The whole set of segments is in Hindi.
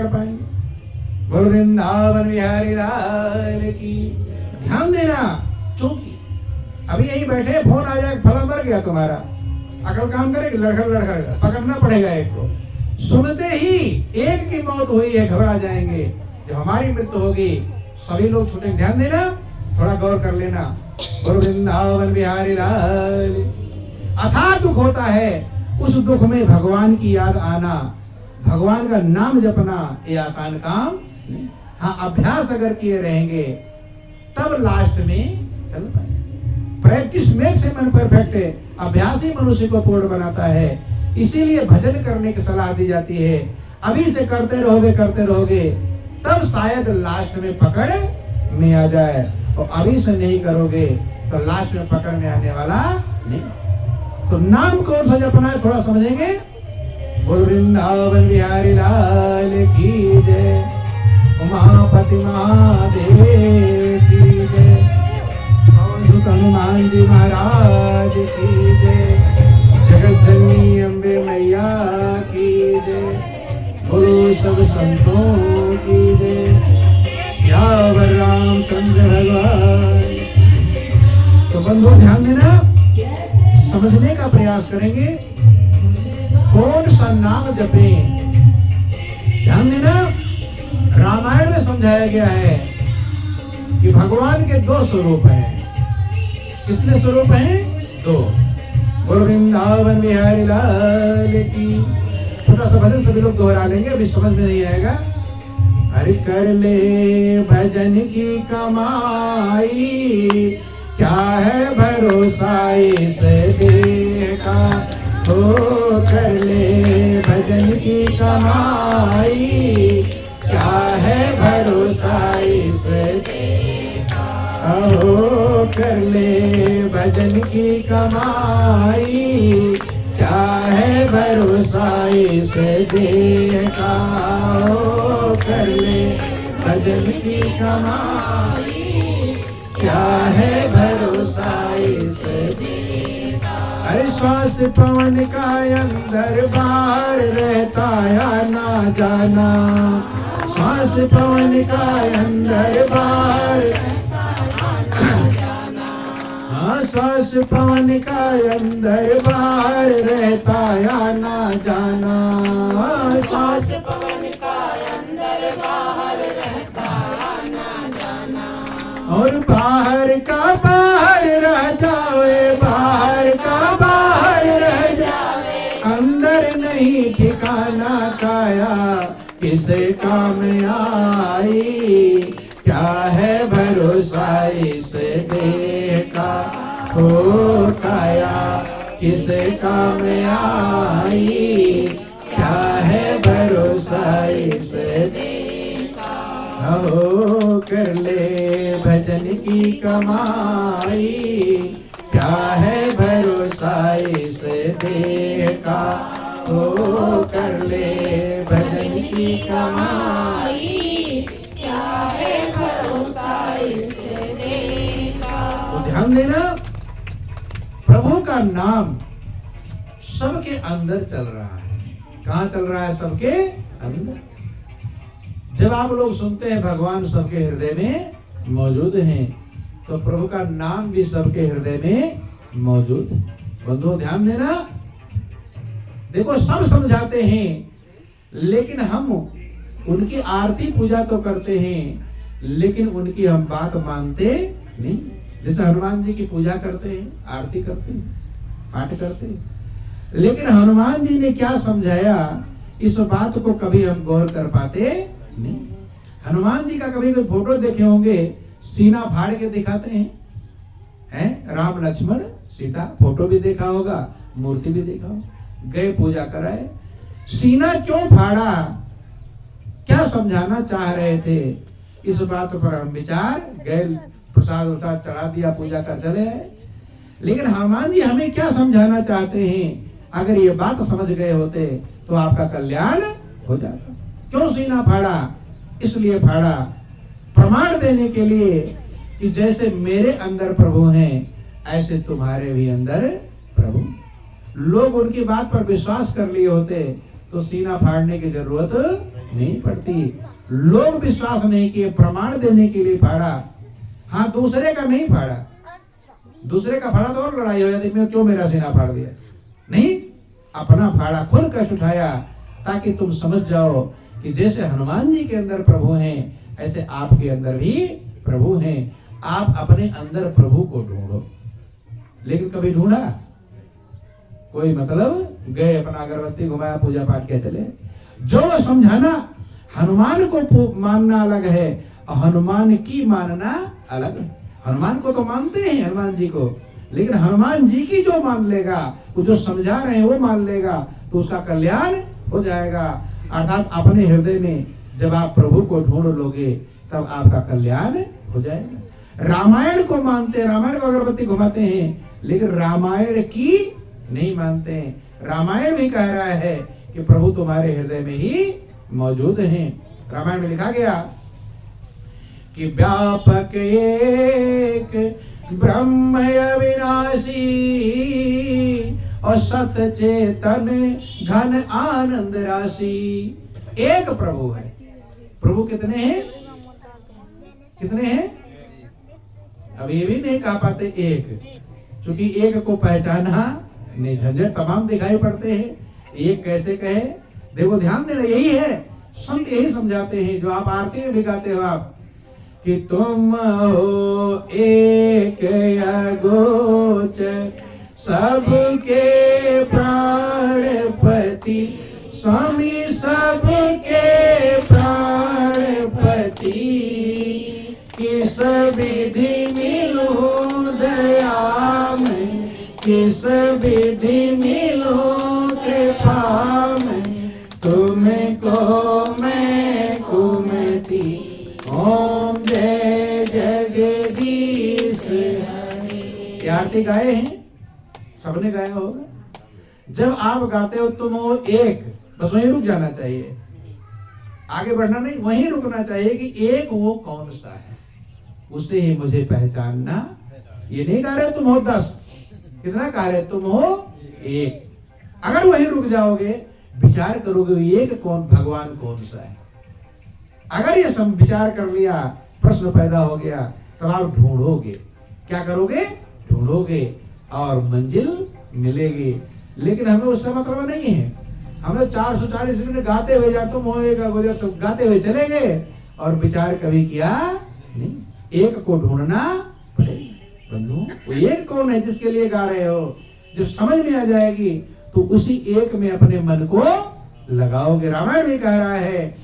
पाएंगे। बोल वृंदावन बिहारी लाल की। ध्यान देना, चूंकि अभी यहीं बैठे, फोन आ जाए, फला मर गया तुम्हारा, अकल काम करेगी, लड़खड़ लड़खड़ पकड़ना पड़ेगा एक को। सुनते ही एक की मौत हुई है, घबरा जाएंगे। जब हमारी मृत्यु होगी सभी लोग छूटेंगे। ध्यान देना, थोड़ा गौर कर लेना। बोल वृंदावन बिहारी लाल। अथाह दुख होता है, उस दुख में भगवान की याद आना, भगवान का नाम जपना, ये आसान काम नहीं। हाँ, अभ्यास अगर किए रहेंगे तब लास्ट में चल पाए। Practice makes a man perfect है, अभ्यास ही मनुष्य को पूर्ण बनाता है। इसीलिए भजन करने की सलाह दी जाती है। अभी से करते रहोगे तब शायद लास्ट में पकड़ में आ जाए, और अभी से नहीं करोगे तो लास्ट में पकड़ में आने वाला नहीं। तो नाम कौन सा जपना है थोड़ा समझेंगे। बोल वृंदावन बिहारी लाल की जय, उमापति महादेव की जय, सुख हनुमान जी महाराज की जय, जगत अम्बे मैया की जय, गुरु सब संतों की जय, सियावर रामचंद्र भगवान। तो बंधु ध्यान देना, समझने का प्रयास करेंगे कौन सा नाम जपें। ध्यान देना, रामायण में समझाया गया है कि भगवान के दो स्वरूप हैं। कितने स्वरूप हैं? दो। बोल वृंदावन बिहारी लाल की। छोटा सा भजन सभी लोग दोहरा लेंगे, अभी समझ में नहीं आएगा। हरि कर ले भजन की कमाई, क्या है भरोसा इस देह का। हो कर ले भजन की कमाई, क्या है भरोसा इस देह का। हो कर ले भजन की कमाई, क्या है भरोसा इस देह का। हो कर ले भजन की कमाई, क्या है भरोसा इस देह का। हर श्वास पवन का अंदर बाहर रहता या ना जाना, श्वास पवन का अंदर बाहर, श्वास पवन का अंदर बाहर रहता या ना जाना, श्वास पवन का अंदर बाहर रहता या ना जाना। और बाहर का बाहर रह जावे, बाहर का बाहर रह जावे, अंदर नहीं ठिकाना काया किसे काम आई। क्या है भरोसा इस देह का। हो काया किसे काम आई, क्या है भरोसा इस देह का। हो कर ले भजन की कमाई, क्या है भरोसा इस देह का। हो कर ले भजन की कमाई, क्या है भरोसा इस देह का। तो ध्यान देना, प्रभु का नाम सबके अंदर चल रहा है। कहाँ चल रहा है? सबके अंदर। जब आप लोग सुनते हैं भगवान सबके हृदय में मौजूद हैं, तो प्रभु का नाम भी सबके हृदय में मौजूद है। बंधुओं ध्यान देना, देखो सब समझाते हैं, लेकिन हम उनकी आरती पूजा तो करते हैं, लेकिन उनकी हम बात मानते नहीं। जैसे हनुमान जी की पूजा करते हैं, आरती करते हैं, पाठ करते हैं, लेकिन हनुमान जी ने क्या समझाया इस बात को कभी हम गौर कर पाते नहीं। हनुमान जी का कभी कोई फोटो देखे होंगे, सीना फाड़ के दिखाते हैं, राम लक्ष्मण सीता, फोटो भी देखा होगा, मूर्ति भी देखा होगा, गए पूजा कराए। सीना क्यों फाड़ा, क्या समझाना चाह रहे थे, इस बात पर हम विचार गए, प्रसाद उतार चढ़ा दिया, पूजा कर चले आए। लेकिन हनुमान जी हमें क्या समझाना चाहते हैं, अगर ये बात समझ गए होते तो आपका कल्याण हो जाता। क्यों सीना फाड़ा? इसलिए फाड़ा प्रमाण देने के लिए कि जैसे मेरे अंदर प्रभु हैं, ऐसे तुम्हारे भी अंदर प्रभु। लोग उनकी बात पर विश्वास कर लिए होते तो सीना फाड़ने की जरूरत नहीं पड़ती। लोग विश्वास नहीं किए, प्रमाण देने के लिए फाड़ा। हाँ, दूसरे का नहीं फाड़ा, दूसरे का फाड़ा तो और लड़ाई हो जाती, मैं क्यों मेरा सीना फाड़ दिया। नहीं, अपना फाड़ा, खुद कष्ट उठाया, ताकि तुम समझ जाओ कि जैसे हनुमान जी के अंदर प्रभु हैं, ऐसे आपके अंदर भी प्रभु हैं। आप अपने अंदर प्रभु को ढूंढो। लेकिन कभी ढूंढा कोई? मतलब गए, अपना अगरबत्ती घुमाया, पूजा पाठ किया, चले। जो समझाना, हनुमान को मानना अलग है और हनुमान की मानना अलग। हनुमान को तो मानते हैं, हनुमान जी को, लेकिन हनुमान जी की जो मान लेगा, वो जो समझा रहे हैं वो मान लेगा, तो उसका कल्याण हो जाएगा। अर्थात अपने हृदय में जब आप प्रभु को ढूंढ लोगे, तब आपका कल्याण हो जाएगा। रामायण को मानते हैं, रामायण को अगरबत्ती घुमाते हैं, लेकिन रामायण की नहीं मानते हैं। रामायण भी कह रहा है कि प्रभु तुम्हारे हृदय में ही मौजूद हैं। रामायण में लिखा गया कि व्यापक एक ब्रह्म अविनाशी और सत चेतन घन आनंद राशि। एक प्रभु है। प्रभु कितने हैं? कितने हैं? अब ये भी नहीं कह पाते एक, क्योंकि एक को पहचाना नहीं, झंझट तमाम दिखाई पड़ते हैं। एक कैसे कहे? देखो, ध्यान देना, यही है, संत यही समझाते हैं, जो आप आरती में भी गाते हो आप, कि तुम हो एक अगोचर सबके प्राणपति, स्वामी सबके प्राणपति, किस विधि मिलूं दया में, किस विधि मिलूं कृपा में, तुमको मैं कुमति ओम जय जगदीश हरि। ये आरती गाए हैं, सबने गाया होगा। जब आप गाते हो तुम हो एक, बस वहीं रुक जाना चाहिए, आगे बढ़ना नहीं, वहीं रुकना चाहिए कि एक वो कौन सा है, उसे ही मुझे पहचानना। ये नहीं गा रहे तुम हो 10, कितना गा रहे तुम हो एक। अगर वहीं रुक जाओगे, विचार करोगे एक कौन, भगवान कौन सा है। अगर ये सब विचार कर लिया, प्रश्न पैदा हो गया, तब आप ढूंढोगे। क्या करोगे? ढूंढोगे और मंजिल मिलेगी। लेकिन हमें उससे मतलब नहीं है। हमें 440 मिनट गाते हुए जा, तुम होएगा तो गाते हुए चले गए और विचार कभी किया नहीं। एक को ढूंढना पड़ेगा। बंधु, वो एक कौन है जिसके लिए गा रहे हो? जब समझ में आ जाएगी तो उसी एक में अपने मन को लगाओगे। रामायण भी कह रहा है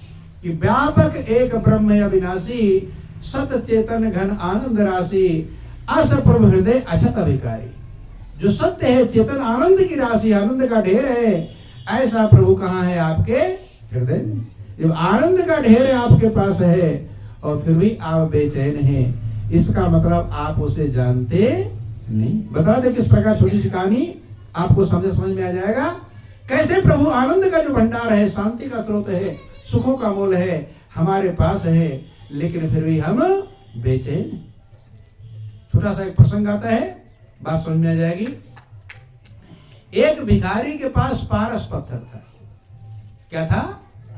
कि व्यापक एक ब्रह्म अविनाशी, सत चेतन घन आनंद राशि, अस प्रभु हृदय अछत अभिकारी। जो सत्य है, चेतन आनंद की राशि, आनंद का ढेर है, ऐसा प्रभु कहाँ है? आपके हृदय में। जब आनंद का ढेर आपके पास है और फिर भी आप बेचैन हैं, इसका मतलब आप उसे जानते नहीं। बता दे किस प्रकार, छोटी सी कहानी, आपको समझ में आ जाएगा। कैसे प्रभु आनंद का जो भंडार है, शांति का स्रोत है, सुखों का मूल है, हमारे पास है, लेकिन फिर भी हम बेचैन। छोटा सा एक प्रसंग आता है, बात समझ में आ जाएगी। एक भिखारी के पास पारस पत्थर था। क्या था?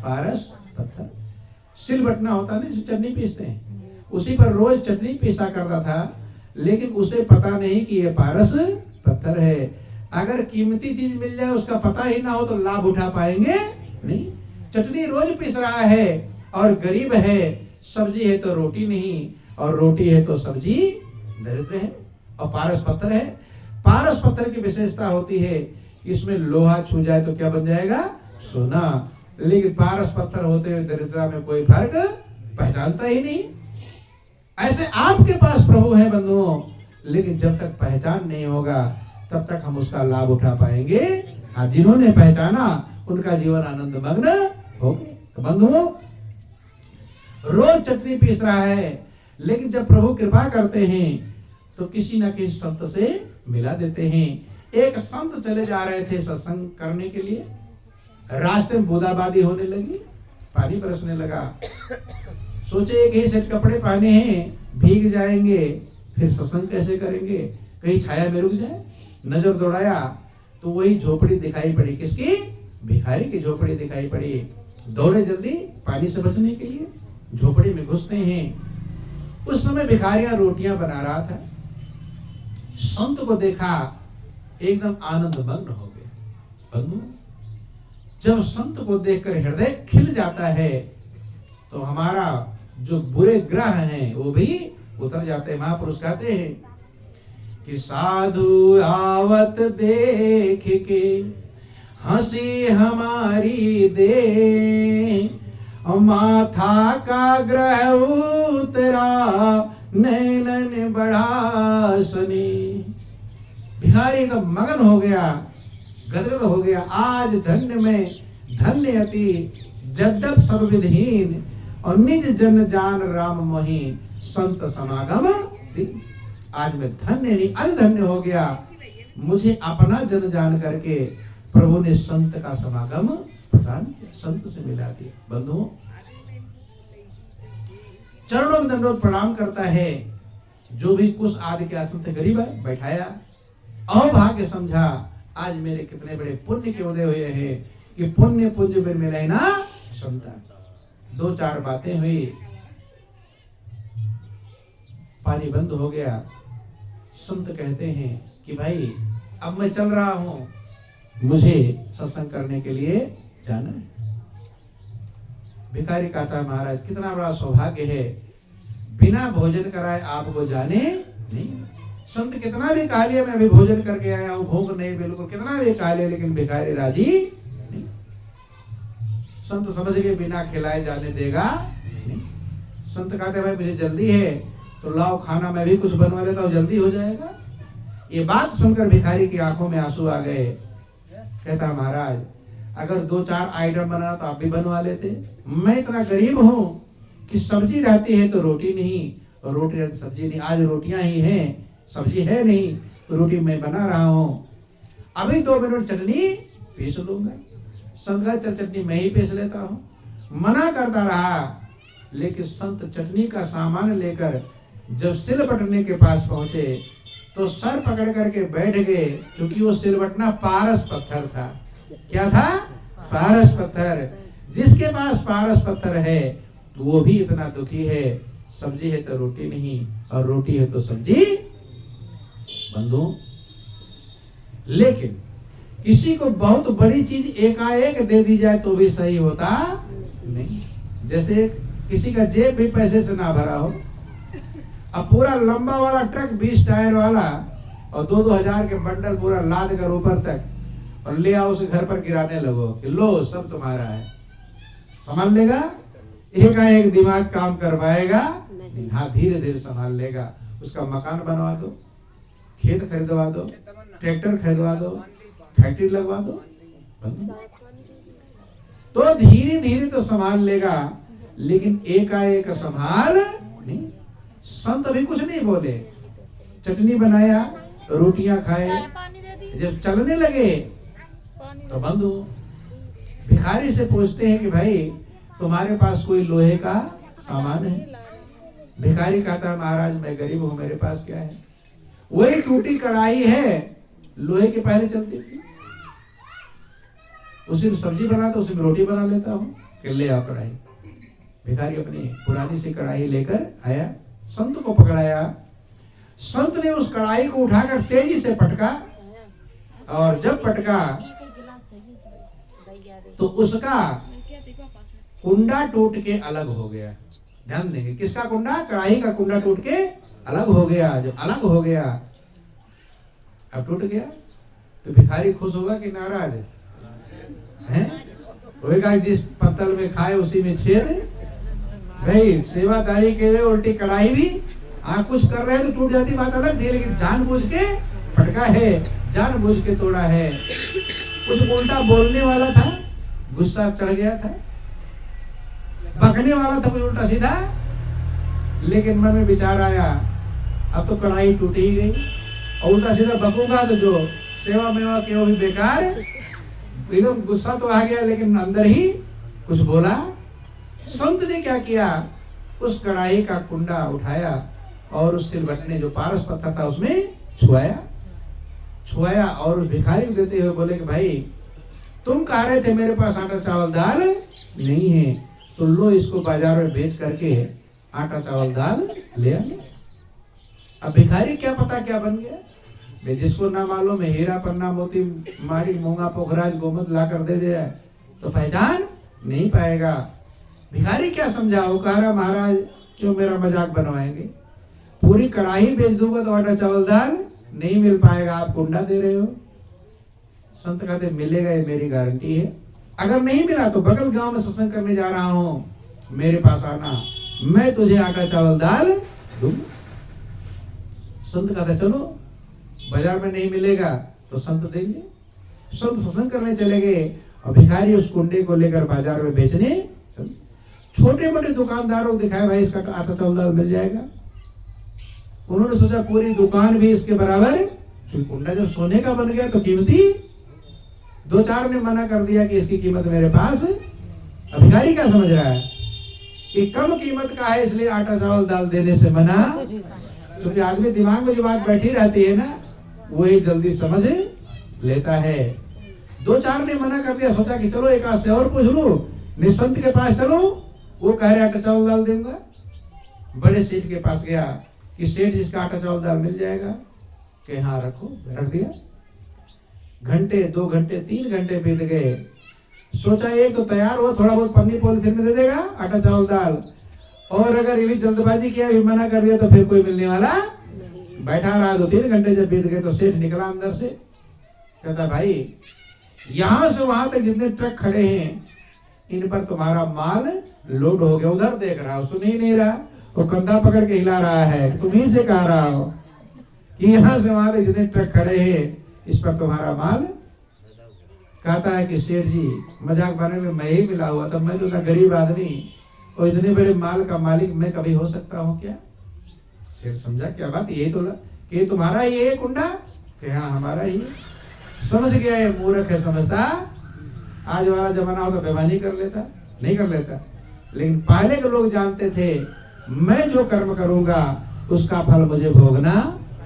पारस पत्थर। सिल बटना होता नहीं, चटनी पीसते हैं, उसी पर रोज चटनी पीसा करता था, लेकिन उसे पता नहीं कि ये पारस पत्थर है। अगर कीमती चीज मिल जाए, उसका पता ही ना हो, तो लाभ उठा पाएंगे नहीं। चटनी रोज पीस रहा है और गरीब है, सब्जी है तो रोटी नहीं, और रोटी है तो सब्जी दरिद्र है, और पारस पत्थर है। पारस पत्थर की विशेषता होती है, इसमें लोहा छू जाए तो क्या बन जाएगा? सोना। लेकिन पारस पत्थर होते हुए दरिद्रता में कोई फर्क पहचानता ही नहीं। ऐसे आपके पास प्रभु है बंधुओं, लेकिन जब तक पहचान नहीं होगा, तब तक हम उसका लाभ उठा पाएंगे। हाँ, जिन्होंने पहचाना उनका जीवन आनंद मग्न हो गया। तो बंधुओं, रोज चटनी पीस रहा है, लेकिन जब प्रभु कृपा करते हैं तो किसी न किसी संत से मिला देते हैं। एक संत चले जा रहे थे सत्संग करने के लिए, रास्ते में बूंदाबांदी होने लगी, पानी बरसने लगा। सोचे एक ही सेट कपड़े पहने हैं, भीग जाएंगे, फिर सत्संग कैसे करेंगे, कहीं छाया में रुक जाए। नजर दौड़ाया तो वही झोपड़ी दिखाई पड़ी। किसकी? भिखारी की झोपड़ी दिखाई पड़ी। दौड़े जल्दी पानी से बचने के लिए, झोपड़ी में घुसते हैं। उस समय भिखारियां रोटियां बना रहा था। संत को देखा, एकदम आनंद मग्न हो गए। बंधु, जब संत को देखकर हृदय खिल जाता है तो हमारा जो बुरे ग्रह हैं वो भी उतर जाते हैं। महापुरुष कहते हैं कि साधु आवत देख के हंसी हमारी दे, माथा का ग्रह उतरा नैनन बढ़ा सने। भिखारी एकदम मगन हो गया, गदगद हो गया। आज धन्य में धन्य अति जद्दप सर्वविधहीन, और निज जन जान राम मोहि संत समागम दीन। आज मैं धन्य नहीं अति धन्य हो गया, मुझे अपना जन जान करके प्रभु ने संत का समागम प्रदान किया, संत से मिला दिया। बंधुओं, चरणों में दंडोत प्रणाम करता है। जो भी कुछ आदि के आसन थे गरीब है बैठाया, अभाग्य समझा आज मेरे कितने बड़े पुण्य के उदय हुए हैं कि पुण्य पुंज में मिले ना संता। दो चार बातें हुई, पानी बंद हो गया। संत कहते हैं कि भाई अब मैं चल रहा हूं, मुझे सत्संग करने के लिए जाना है। भिखारी कहता है महाराज कितना बड़ा सौभाग्य है, बिना भोजन कराए आपको जाने नहीं। संत कितना भी कहा लिया मैं अभी भोजन करके आया हूं, भूख नहीं बिल्कुल, कितना भी कहा लिया, लेकिन भिखारी राजी नहीं। संत समझ के बिना खिलाए जाने देगा नहीं। संत कहते भाई मुझे जल्दी है तो लाओ खाना, मैं भी कुछ बनवा लेता हूं, जल्दी हो जाएगा। ये बात सुनकर भिखारी की आंखों में आंसू आ गए। कहता महाराज अगर दो चार आइटम बना तो आप भी बनवा लेते, मैं इतना गरीब हूं कि सब्जी रहती है तो रोटी नहीं, और रोटी रहती सब्जी नहीं। आज रोटियां ही हैं, सब्जी है नहीं, तो रोटी मैं बना रहा हूं, अभी 2 मिनट चटनी पीस लूंगा। संत का चटनी मैं ही पीस लेता हूं। मना करता रहा, लेकिन संत चटनी का सामान लेकर जब सिल बटने के पास पहुंचे तो सर पकड़ करके बैठ गए, क्योंकि वो सिलबटना पारस पत्थर था। क्या था? पारस पत्थर। जिसके पास पारस पत्थर है वो भी इतना दुखी है, सब्जी है तो रोटी नहीं, और रोटी है तो सब्जी। बंधु, लेकिन किसी को बहुत बड़ी चीज एकाएक दे दी जाए तो भी सही होता नहीं। जैसे किसी का जेब भी पैसे से ना भरा हो, अब पूरा लंबा वाला ट्रक 20 टायर वाला और 2-2 हजार के बंडल पूरा लाद कर ऊपर तक, और ले आओ उसे घर पर गिराने लगो कि लो सब तुम्हारा है, संभाल लेगा? एक दिमाग काम करवाएगा? हाँ, धीरे धीरे संभाल लेगा। उसका मकान बनवा दो, खेत खरीदवा दो, ट्रैक्टर खरीदवा दो, फैक्ट्री लगवा दो, तो धीरे धीरे तो संभाल लेगा, लेकिन एकाएक संभाल नहीं। संत अभी कुछ नहीं बोले, चटनी बनाया, रोटियां खाए, जब चलने लगे तो बंधु भिखारी से पूछते हैं कि भाई तुम्हारे पास कोई लोहे का सामान है? भिखारी कहता है महाराज मैं गरीब हूं, मेरे पास क्या है? वही टूटी कढ़ाई है, लोहे के पहले चलती थी, उसी में सब्जी बनाता, उसी में रोटी बना लेता हूं, कि ले आओ कढ़ाई। भिखारी अपनी पुरानी सी कढ़ाई लेकर आया, संत को पकड़ाया। संत ने उस कढ़ाई को उठाकर तेजी से पटका, और जब पटका तो उसका कुंडा टूट के अलग हो गया। ध्यान देंगे, किसका कुंडा? कढ़ाई का कुंडा टूट के अलग हो गया। जब अलग हो गया, अब टूट गया, तो भिखारी खुश होगा कि नाराज है? होगा जिस पत्तल में खाए उसी में छेद। भाई सेवादारी के लिए उल्टी कढ़ाई भी, कुछ कर रहे हैं तो टूट जाती, बात अलग थी, लेकिन जानबूझ के फटका है, जानबूझ के तोड़ा है। कुछ उल्टा बोलने वाला था, गुस्सा चढ़ गया था, बकने वाला था कुछ उल्टा सीधा, लेकिन मन में विचार आया अब तो कढ़ाई टूट ही गई, और उल्टा सीधा बकूंगा तो जो सेवा मेवा के वो भी बेकार। एकदम गुस्सा तो आ गया, लेकिन अंदर ही कुछ बोला। संत ने क्या किया? उस कढ़ाई का कुंडा उठाया और उस सिलबट ने जो पारस पत्थर था उसमें छुआया, और उस भिखारी को देते हुए बोले कि भाई तुम कह रहे थे मेरे पास आटा चावल दाल नहीं है, तो लो इसको बाजार में बेच करके आटा चावल दाल ले आ। अब भिखारी क्या पता क्या बन गया, जिसको ना मालूम है हीरा पन्ना मोती माड़ी मूंगा पोखराज गोमत ला कर दे दिया तो पहचान नहीं पाएगा। भिखारी क्या समझा, वो कह रहा महाराज क्यों मेरा मजाक बनवाएंगे, पूरी कढ़ाई बेच दूंगा तो आटा चावल दाल नहीं मिल पाएगा, आप कुंडा दे रहे हो। संत कहते मिलेगा, ये मेरी गारंटी है। अगर नहीं मिला तो बगल गांव में सत्संग करने जा रहा हूं, मेरे पास आना, मैं तुझे आटा चावल दाल दूंगा। संत कहते चलो, बाजार में नहीं मिलेगा तो संत देंगे। संत सत्संग करने चले गए और भिखारी उस कुंडे को लेकर बाजार में बेचने। छोटे मोटे दुकानदारों को दिखाया भाई इसका आटा चावल दाल मिल जाएगा। उन्होंने सोचा पूरी दुकान भी इसके बराबर, कुंडा जब सोने का बन गया तो कीमती। दो चार ने मना कर दिया कि इसकी कीमत मेरे पास। भिखारी क्या समझ रहा है कि कम कीमत का है इसलिए आटा चावल दाल देने से मना, क्योंकि आदमी दिमाग में जो बात बैठी रहती है ना वही जल्दी समझ लेता है। दो चार ने मना कर दिया, सोचा कि चलो एक आध से और पूछ लूं, निसंत के पास चलो, वो कह रहे आटा चावल दाल दूंगा। बड़े सेठ के पास गया कि सेठ जिसका आटा चावल दाल मिल जाएगा, कि हाँ रखो, रख दिया। घंटे 2 घंटे 3 घंटे बीत गए, सोचा एक तो तैयार हो, थोड़ा बहुत पन्नी पॉलिथीन में दे देगा आटा चावल दाल, और अगर ये भी जल्दबाजी किया, भी मना कर दिया तो फिर कोई मिलने वाला। बैठा रहा 2-3 घंटे जब बीत गए तो सेठ निकला अंदर से, कहता भाई यहां से वहां तक जितने ट्रक खड़े हैं इन पर तुम्हारा माल लोड हो गया। उधर देख रहा हो, सुन ही नहीं रहा, वो कंधा पकड़ के हिला रहा है, तुम ही से कह रहा हो कि यहां से वहां तक जितने ट्रक खड़े हैं इस पर तुम्हारा माल। कहता है कि सेठ जी मजाक बनाने में मैं ही मिला हुआ था, मैं तो गरीब आदमी और इतने बड़े माल का मालिक मैं कभी हो सकता हूँ क्या। सेठ समझा क्या बात, ये तो कि तुम्हारा ही है कुंडा, कि हाँ हमारा ही। समझ गया ये मूर्ख है, समझता आज वाला जमाना हो तो बेईमानी कर लेता, नहीं कर लेता। लेकिन पहले के लोग जानते थे मैं जो कर्म करूंगा उसका फल मुझे भोगना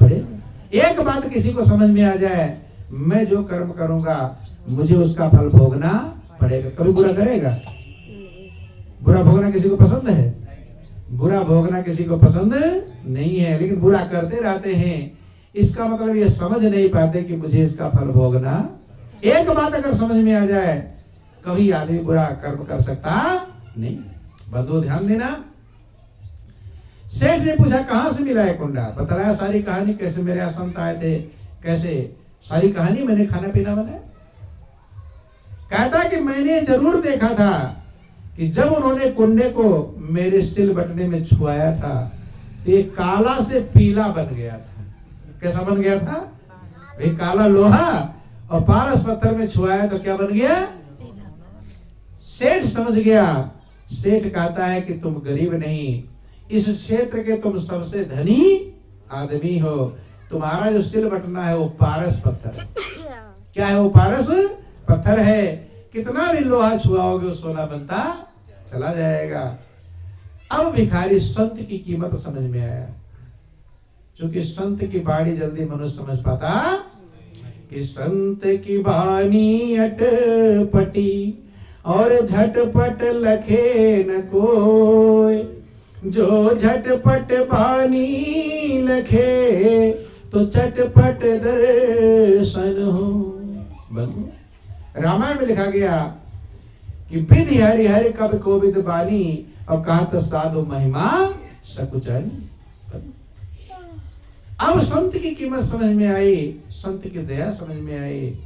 पड़ेगा। एक बात किसी को समझ में आ जाए, मैं जो कर्म करूंगा मुझे उसका फल भोगना पड़ेगा। कभी बुरा करेगा? बुरा भोगना किसी को पसंद है? बुरा भोगना किसी को पसंद नहीं है, लेकिन बुरा करते रहते हैं। इसका मतलब ये समझ नहीं पाते कि मुझे इसका फल भोगना। एक बात अगर समझ में आ जाए, कभी आदमी बुरा कर्म कर सकता नहीं। बंधु ध्यान देना। सेठ ने पूछा कहां से मिला है कुंडा, बताया सारी कहानी, कैसे मेरे यहाँ संत आए थे, कैसे सारी कहानी, मैंने खाना पीना बनाया। कहता कि मैंने जरूर देखा था कि जब उन्होंने कुंडे को मेरे सिल बटने में छुआया था तो ये काला से पीला बन गया था। कैसा बन गया था? भाई काला लोहा और पारस पत्थर में छुआया तो क्या बन गया? सेठ समझ गया। सेठ कहता है कि तुम गरीब नहीं, इस क्षेत्र के तुम सबसे धनी आदमी हो। तुम्हारा जो सिल बटना है वो पारस पत्थर है। क्या है वो? पारस पत्थर है। कितना भी लोहा छुआओगे वो सोना बनता चला जाएगा। अब भिखारी संत की कीमत समझ में आया, क्योंकि संत की बाणी जल्दी मनुष्य समझ पाता कि संत की बानी अटपटी और झटपट लखे न कोई, जो झटपट बानी लखे तो चटपट दर्शन हो। बंधु रामायण में लिखा गया कि विधि हरि हरि कब कोविद बानी और कहत साधु महिमा सकुचानी। अब संत की कीमत समझ में आई, संत की दया समझ में आई।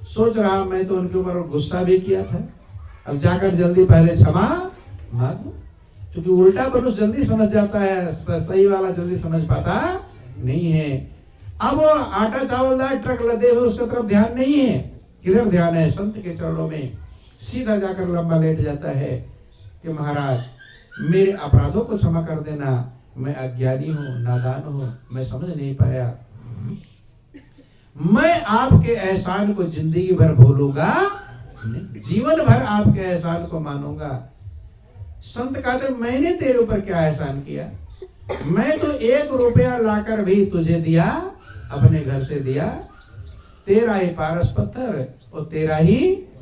सोच रहा मैं तो उनके ऊपर गुस्सा भी किया था, अब जाकर जल्दी पहले क्षमा मांगू, क्योंकि उल्टा मनुष्य जल्दी समझ जाता है, सही वाला जल्दी समझ पाता नहीं है। अब वो आटा चावल दाल ट्रक लदे हुए उसके तरफ ध्यान नहीं है, किधर ध्यान है? संत के चरणों में। सीधा जाकर लंबा लेट जाता है कि महाराज मेरे अपराधों को क्षमा कर देना, मैं अज्ञानी हूँ, नादान हूँ, मैं समझ नहीं पाया। मैं आपके एहसान को जिंदगी भर भूलूंगा, जीवन भर आपके एहसान को मानूंगा। संत कहते मैंने तेरे ऊपर क्या एहसान किया? मैं तो 1 रुपया लाकर भी तुझे दिया, अपने घर से दिया, तेरा ही पारस पत्थर और तेरा ही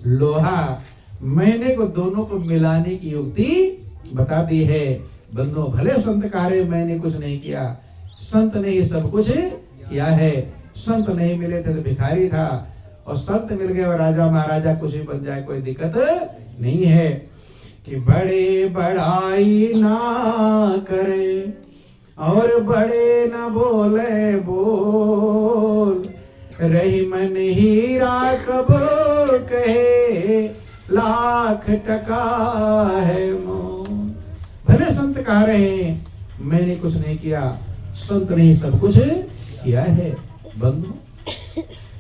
लोहा मैंने को दोनों को मिलाने की युक्ति बता दी है। बंधुओं भले संत कह रहे मैंने कुछ नहीं किया, संत ने ही सब कुछ किया है। संत नहीं मिले थे तो भिखारी था, और संत मिल गए और राजा महाराजा कुछ भी बन जाए कोई दिक्कत नहीं है। कि बड़े बड़ाई ना करे और बड़े न बोले बोल, रही मन हीरा कब कहे लाख टका है मोल। भले संत कह रहे हैं मैंने कुछ नहीं किया, संत ने ही सब कुछ किया है। बंधु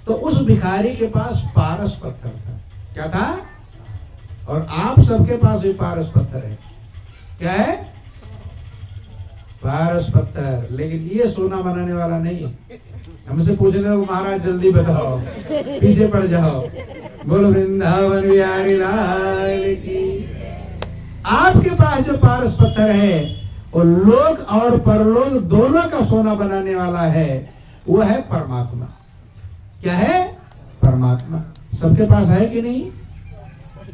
तो उस भिखारी के पास पारस पत्थर था। क्या था? और आप सबके पास भी पारस पत्थर है। क्या है? पारस पत्थर। लेकिन ये सोना बनाने वाला नहीं। हमसे पूछने तो महाराज जल्दी बताओ, पीछे पड़ जाओ। बोलो वृंदावन बिहारी लाल की। आपके पास जो पारस पत्थर है वो लोक और परलोक दोनों का सोना बनाने वाला है, वो है परमात्मा। क्या है? परमात्मा। सबके पास है कि नहीं?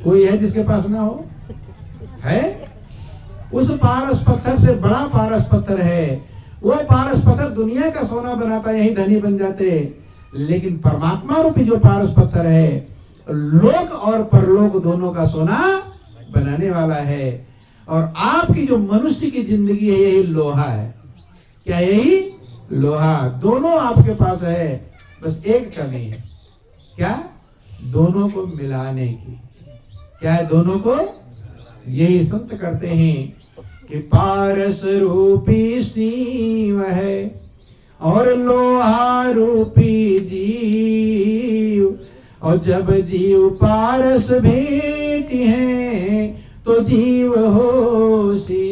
कोई है जिसके पास ना हो? है? उस पारस पत्थर से बड़ा पारस पत्थर है। वो पारस पत्थर दुनिया का सोना बनाता, यही धनी बन जाते। लेकिन परमात्मा रूपी जो पारस पत्थर है लोक और परलोक दोनों का सोना बनाने वाला है। और आपकी जो मनुष्य की जिंदगी है यही लोहा है। क्या यही? लोहा। दोनों आपके पास है, बस एक कमी है। क्या? दोनों को मिलाने की। क्या है? दोनों को। यही संत करते हैं कि पारस रूपी सीव है और लोहा रूपी जीव, और जब जीव पारस भेंट है तो जीव हो सी।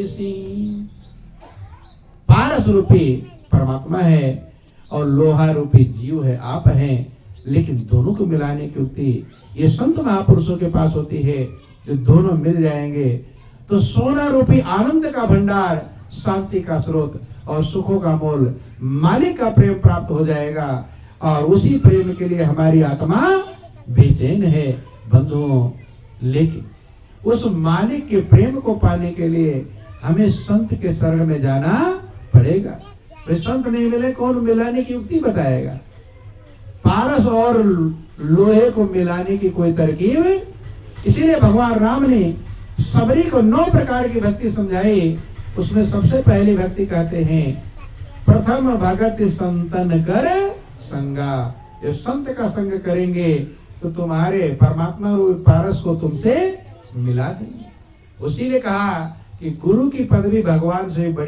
पारस रूपी परमात्मा है और लोहा रूपी जीव है, आप हैं। लेकिन दोनों को मिलाने की युक्ति ये संत महापुरुषों के पास होती है। जो दोनों मिल जाएंगे तो सोना रूपी आनंद का भंडार, शांति का स्रोत और सुखों का मोल, मालिक का प्रेम प्राप्त हो जाएगा। और उसी प्रेम के लिए हमारी आत्मा बेचैन है बंधुओं। लेकिन उस मालिक के प्रेम को पाने के लिए हमें संत के शरण में जाना पड़ेगा। वे संत नहीं मिले, कौन मिलाने की युक्ति बताएगा? पारस और लोहे को मिलाने की कोई तरकीब। इसीलिए भगवान राम ने सबरी को 9 प्रकार की भक्ति समझाई। उसमें सबसे पहली भक्ति कहते हैं प्रथम भगत संतन कर संगा। जो संत का संग करेंगे तो तुम्हारे परमात्मा रूपी पारस को तुमसे मिला देंगे। उसी ने कहा कि गुरु की पदवी भगवान से बड़ी